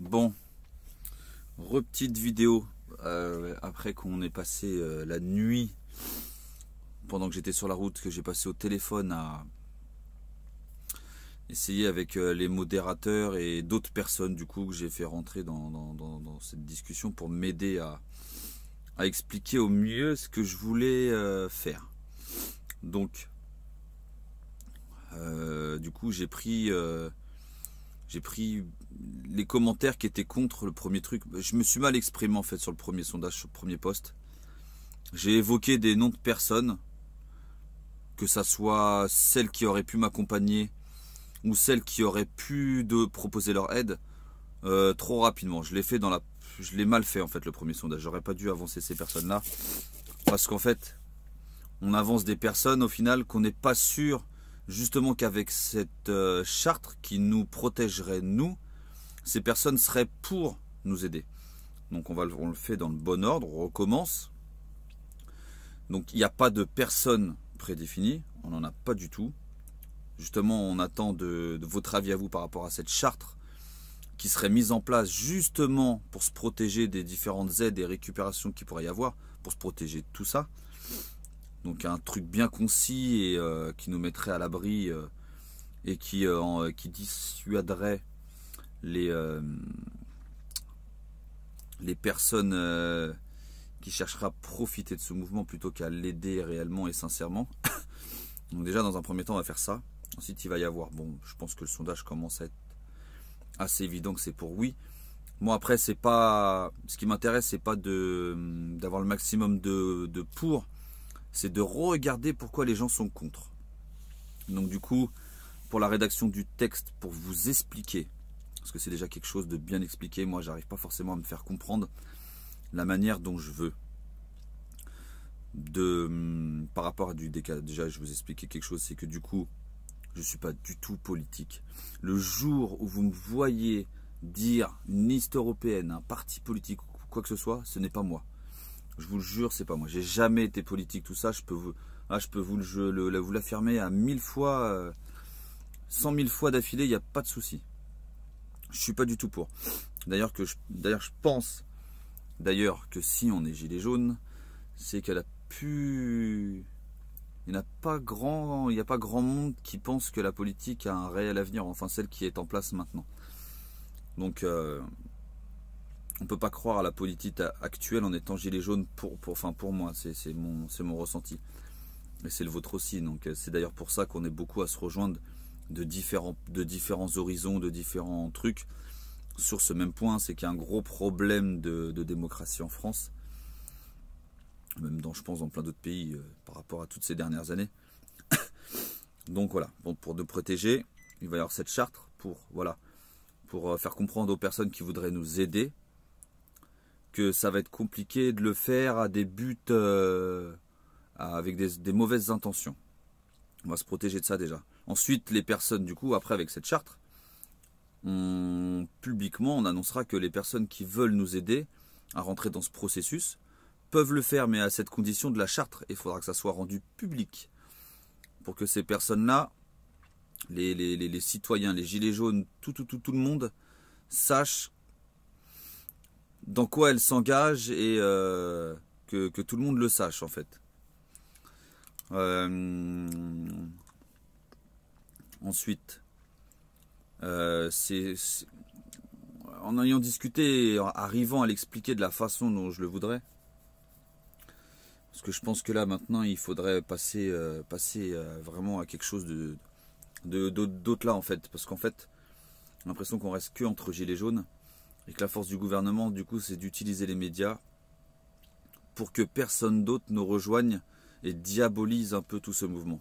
Bon, petite vidéo après qu'on ait passé la nuit pendant que j'étais sur la route, que j'ai passé au téléphone à essayer avec les modérateurs et d'autres personnes du coup que j'ai fait rentrer dans cette discussion pour m'aider à expliquer au mieux ce que je voulais faire. Donc, du coup, j'ai pris les commentaires qui étaient contre le premier truc. Je me suis mal exprimé en fait sur le premier sondage, sur le premier post. J'ai évoqué des noms de personnes, que ça soit celles qui auraient pu m'accompagner ou celles qui auraient pu proposer leur aide, trop rapidement. Je l'ai mal fait en fait le premier sondage. J'aurais pas dû avancer ces personnes-là parce qu'en fait, on avance des personnes au final qu'on n'est pas sûr justement qu'avec cette charte qui nous protégerait nous, ces personnes seraient pour nous aider. Donc on le fait dans le bon ordre, on recommence. Donc il n'y a pas de personne prédéfinie, on n'en a pas du tout. Justement, on attend de votre avis à vous par rapport à cette charte qui serait mise en place justement pour se protéger des différentes aides et récupérations qu'il pourrait y avoir, pour se protéger de tout ça. Donc un truc bien concis et qui nous mettrait à l'abri et qui dissuaderait les personnes qui chercheraient à profiter de ce mouvement plutôt qu'à l'aider réellement et sincèrement. Donc déjà dans un premier temps on va faire ça. Ensuite il va y avoir, bon je pense que le sondage commence à être assez évident que c'est pour oui. Moi après c'est pas, ce qui m'intéresse c'est pas d'avoir le maximum de pour, c'est de regarder pourquoi les gens sont contre. Donc du coup, pour la rédaction du texte, pour vous expliquer, parce que c'est déjà quelque chose de bien expliqué, moi j'arrive pas forcément à me faire comprendre la manière dont je veux. Par rapport à du décalage, déjà je vais vous expliquer quelque chose, c'est que du coup, je suis pas du tout politique. Le jour où vous me voyez dire une liste européenne, un parti politique ou quoi que ce soit, ce n'est pas moi. Je vous le jure, c'est pas moi. J'ai jamais été politique, tout ça. Je peux vous l'affirmer à 1000 fois, 100 000 fois d'affilée, il n'y a pas de souci. Je suis pas du tout pour. D'ailleurs, je pense, que si on est gilet jaune, c'est qu'elle a pu. Il n'y a pas grand monde qui pense que la politique a un réel avenir, enfin celle qui est en place maintenant. Donc, on peut pas croire à la politique actuelle en étant gilet jaune pour moi, c'est mon ressenti. Et c'est le vôtre aussi. Donc c'est d'ailleurs pour ça qu'on est beaucoup à se rejoindre de différents horizons, de différents trucs sur ce même point, c'est qu'il y a un gros problème de démocratie en France, même je pense dans plein d'autres pays par rapport à toutes ces dernières années. Donc voilà, bon, pour nous protéger, il va y avoir cette charte pour faire comprendre aux personnes qui voudraient nous aider que ça va être compliqué de le faire à des buts avec des mauvaises intentions. On va se protéger de ça déjà. Ensuite, les personnes, du coup, après avec cette charte, publiquement, on annoncera que les personnes qui veulent nous aider à rentrer dans ce processus peuvent le faire, mais à cette condition de la charte. Il faudra que ça soit rendu public pour que ces personnes-là, les citoyens, les gilets jaunes, tout le monde sache dans quoi elle s'engage et que tout le monde le sache en fait. Ensuite, en ayant discuté et en arrivant à l'expliquer de la façon dont je le voudrais, parce que je pense que là maintenant il faudrait passer vraiment à quelque chose d'autre là en fait, parce qu'en fait j'ai l'impression qu'on reste que entre gilets jaunes et que la force du gouvernement du coup c'est d'utiliser les médias pour que personne d'autre nous rejoigne et diabolise un peu tout ce mouvement.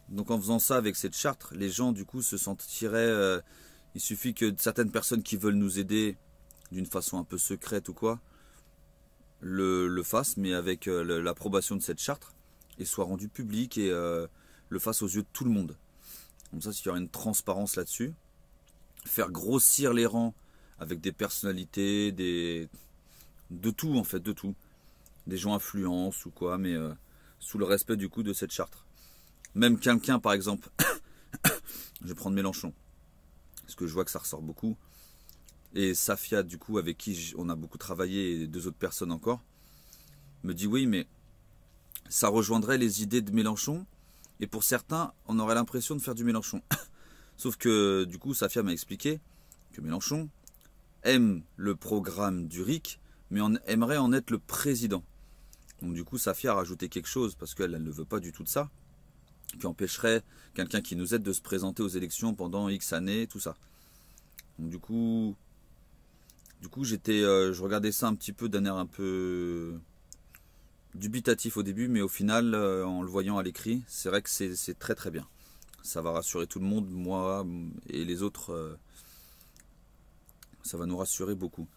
Donc en faisant ça avec cette charte, les gens du coup se sentiraient, il suffit que certaines personnes qui veulent nous aider d'une façon un peu secrète ou quoi le fassent, mais avec l'approbation de cette charte, et soit rendu public et le fasse aux yeux de tout le monde. Comme ça, s'il y aura une transparence là-dessus, faire grossir les rangs avec des personnalités, de tout en fait, de tout, des gens influents ou quoi, mais sous le respect du coup de cette charte. Même quelqu'un par exemple, je vais prendre Mélenchon, parce que je vois que ça ressort beaucoup. Et Safia, du coup, avec qui on a beaucoup travaillé, et 2 autres personnes encore, me dit oui, mais ça rejoindrait les idées de Mélenchon. Et pour certains, on aurait l'impression de faire du Mélenchon. Sauf que, du coup, Safia m'a expliqué que Mélenchon aime le programme du RIC, mais on aimerait en être le président. Donc du coup, Safia a rajouté quelque chose, parce qu'elle ne veut pas du tout de ça, qui empêcherait quelqu'un qui nous aide de se présenter aux élections pendant X années, tout ça. Donc du coup je regardais ça un petit peu d'un air un peu dubitatif au début, mais au final, en le voyant à l'écrit, c'est vrai que c'est très très bien. Ça va rassurer tout le monde, moi et les autres, ça va nous rassurer beaucoup.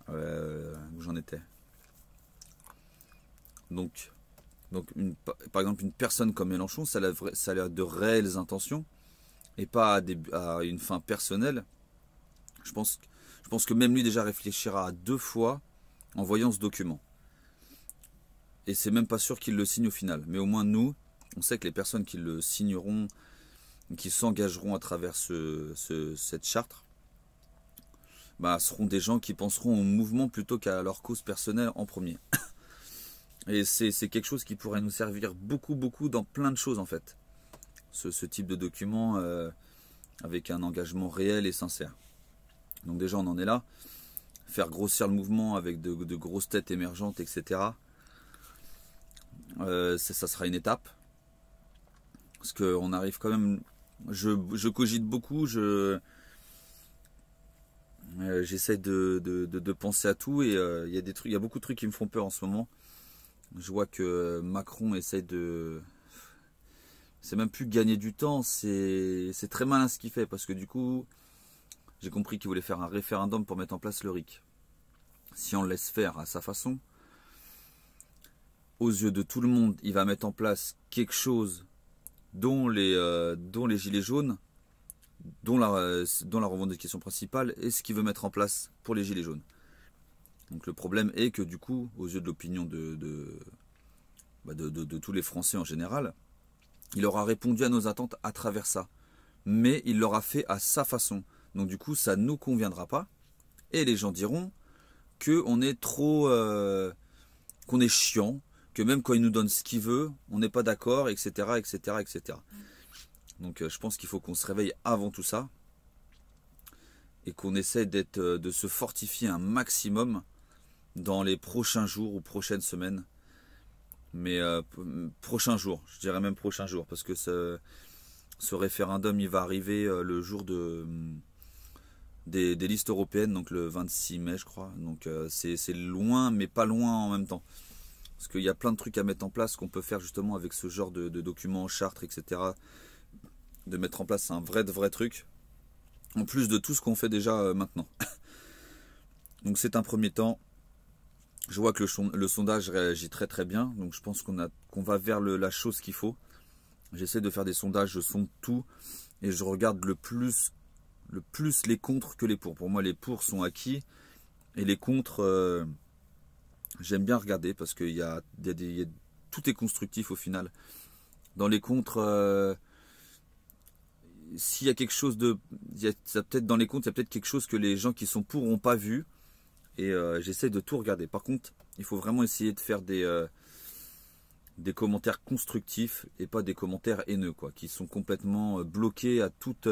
Où j'en étais. Donc par exemple, une personne comme Mélenchon, ça a de réelles intentions et pas à une fin personnelle. Je pense que même lui déjà réfléchira à 2 fois en voyant ce document. Et c'est même pas sûr qu'il le signe au final. Mais au moins nous, on sait que les personnes qui le signeront, qui s'engageront à travers cette charte, bah, seront des gens qui penseront au mouvement plutôt qu'à leur cause personnelle en premier. Et c'est quelque chose qui pourrait nous servir beaucoup dans plein de choses en fait. Ce type de document avec un engagement réel et sincère. Donc déjà on en est là. Faire grossir le mouvement avec de grosses têtes émergentes, etc. Ça sera une étape. Parce qu'on arrive quand même... Je cogite beaucoup, j'essaie de penser à tout et il y a beaucoup de trucs qui me font peur en ce moment. Je vois que Macron essaie de... C'est même plus gagner du temps, c'est très malin ce qu'il fait. Parce que du coup, j'ai compris qu'il voulait faire un référendum pour mettre en place le RIC. Si on le laisse faire à sa façon, aux yeux de tout le monde, il va mettre en place quelque chose dont les gilets jaunes, dont la revendication principale est ce qu'il veut mettre en place pour les gilets jaunes. Donc le problème est que du coup, aux yeux de l'opinion de tous les Français en général, il aura répondu à nos attentes à travers ça. Mais il l'aura fait à sa façon. Donc du coup, ça ne nous conviendra pas. Et les gens diront qu'on est trop... qu'on est chiant, que même quand il nous donne ce qu'il veut, on n'est pas d'accord, etc., etc., etc. Donc je pense qu'il faut qu'on se réveille avant tout ça. Et qu'on essaie de se fortifier un maximum dans les prochains jours ou prochaines semaines. Mais prochains jours, je dirais même prochains jours, parce que ce référendum, il va arriver le jour des listes européennes, donc le 26 mai, je crois. Donc c'est loin, mais pas loin en même temps. Parce qu'il y a plein de trucs à mettre en place qu'on peut faire justement avec ce genre de documents, chartes, etc. De mettre en place un vrai truc. En plus de tout ce qu'on fait déjà maintenant. Donc c'est un premier temps. Je vois que le sondage réagit très très bien. Donc je pense qu'on va vers la chose qu'il faut. J'essaie de faire des sondages, je sonde tout. Et je regarde le plus les contre que les pour. Pour moi les pour sont acquis. Et les contre, j'aime bien regarder parce que tout est constructif au final. Dans les contre... s'il y a quelque chose dans les comptes, il y a peut-être quelque chose que les gens qui sont pour n'ont pas vu. Et j'essaie de tout regarder. Par contre, il faut vraiment essayer de faire des commentaires constructifs et pas des commentaires haineux, quoi, qui sont complètement bloqués à toute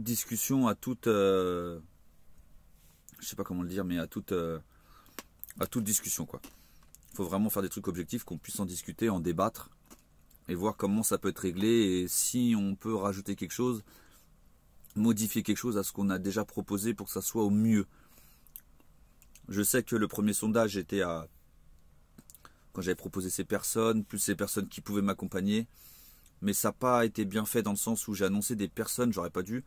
discussion, je sais pas comment le dire, mais à toute discussion, quoi. Il faut vraiment faire des trucs objectifs, qu'on puisse en discuter, en débattre. Et voir comment ça peut être réglé et si on peut rajouter quelque chose, modifier quelque chose à ce qu'on a déjà proposé pour que ça soit au mieux. Je sais que le premier sondage était quand j'avais proposé ces personnes, plus ces personnes qui pouvaient m'accompagner, mais ça n'a pas été bien fait dans le sens où j'ai annoncé des personnes, j'aurais pas dû.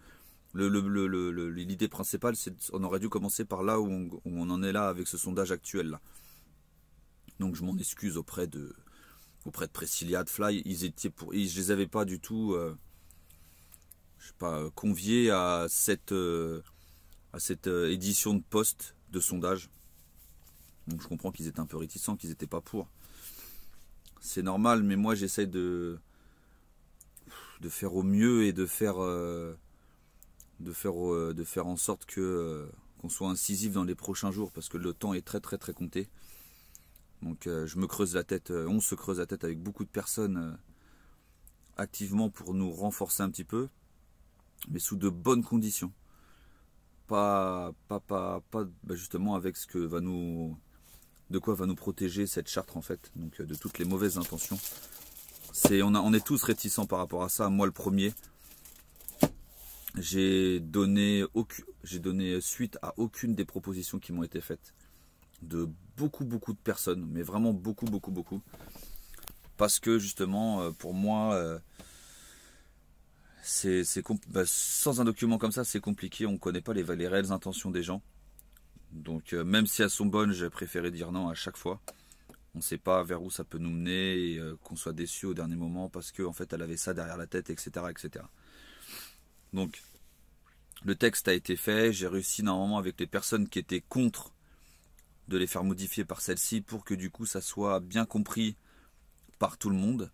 L'idée principale, c'est on aurait dû commencer par là où on en est là avec ce sondage actuel là. Donc je m'en excuse auprès de Priscilla, de Fly, je les avais pas du tout je sais pas, conviés à cette édition de poste de sondage. Donc je comprends qu'ils étaient un peu réticents, qu'ils n'étaient pas pour. C'est normal, mais moi j'essaie de faire au mieux et de faire de faire en sorte que qu'on soit incisif dans les prochains jours, parce que le temps est très très très compté. Donc je me creuse la tête, on se creuse la tête avec beaucoup de personnes activement pour nous renforcer un petit peu, mais sous de bonnes conditions. Pas justement avec ce que de quoi va nous protéger cette charte en fait, donc de toutes les mauvaises intentions. On est tous réticents par rapport à ça, moi le premier. J'ai donné suite à aucune des propositions qui m'ont été faites de beaucoup de personnes, mais vraiment beaucoup, parce que justement pour moi sans un document comme ça c'est compliqué, on ne connaît pas les réelles intentions des gens, donc même si elles sont bonnes, j'ai préféré dire non à chaque fois. On ne sait pas vers où ça peut nous mener et qu'on soit déçu au dernier moment parce qu'en fait elle avait ça derrière la tête, etc. Donc le texte a été fait, j'ai réussi normalement avec les personnes qui étaient contre de les faire modifier par celle-ci pour que du coup ça soit bien compris par tout le monde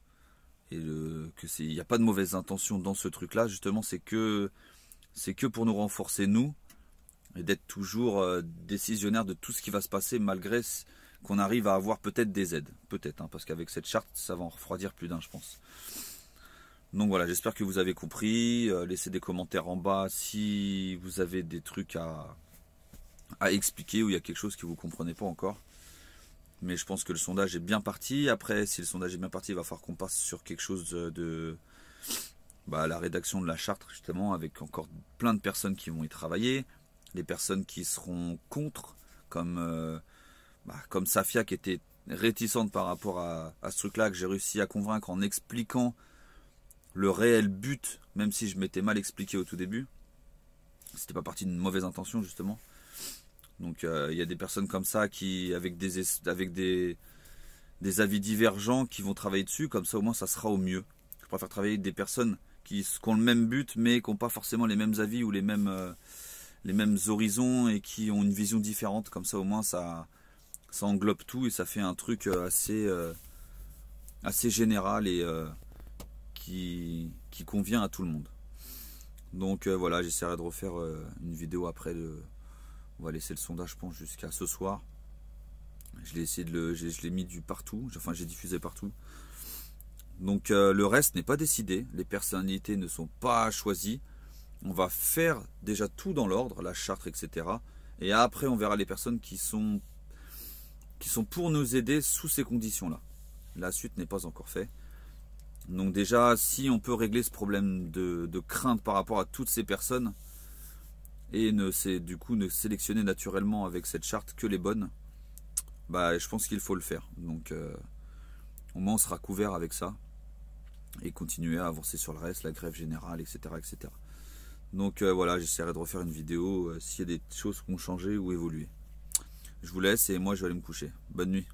et il n'y a pas de mauvaise intention dans ce truc là, justement c'est que pour nous renforcer nous et d'être toujours décisionnaire de tout ce qui va se passer malgré qu'on arrive à avoir peut-être des aides, peut-être, parce qu'avec cette charte ça va en refroidir plus d'un je pense. Donc voilà, j'espère que vous avez compris. Laissez des commentaires en bas si vous avez des trucs à expliquer ou il y a quelque chose que vous ne comprenez pas encore. Mais je pense que le sondage est bien parti. Après, si le sondage est bien parti, il va falloir qu'on passe sur quelque chose de la rédaction de la charte, justement, avec encore plein de personnes qui vont y travailler. Les personnes qui seront contre, comme Safia qui était réticente par rapport à ce truc-là, que j'ai réussi à convaincre en expliquant le réel but, même si je m'étais mal expliqué au tout début. C'était pas parti d'une mauvaise intention justement. Donc il y a des personnes comme ça qui, avec des avis divergents, qui vont travailler dessus, comme ça au moins ça sera au mieux. Je préfère travailler avec des personnes qui ont le même but mais qui n'ont pas forcément les mêmes avis ou les mêmes horizons et qui ont une vision différente, comme ça au moins ça englobe tout et ça fait un truc assez général et qui convient à tout le monde. Donc voilà, j'essaierai de refaire une vidéo après. On va laisser le sondage, je pense, jusqu'à ce soir. Je l'ai mis partout, enfin j'ai diffusé partout. Donc le reste n'est pas décidé, les personnalités ne sont pas choisies. On va faire déjà tout dans l'ordre, la charte, etc. Et après on verra les personnes qui sont pour nous aider sous ces conditions-là. La suite n'est pas encore faite. Donc déjà, si on peut régler ce problème de crainte par rapport à toutes ces personnes et du coup ne sélectionner naturellement avec cette charte que les bonnes, je pense qu'il faut le faire. Donc au moins on sera couvert avec ça et continuer à avancer sur le reste, la grève générale, etc. Donc voilà, j'essaierai de refaire une vidéo s'il y a des choses qui ont changé ou évolué. Je vous laisse et moi je vais aller me coucher. Bonne nuit.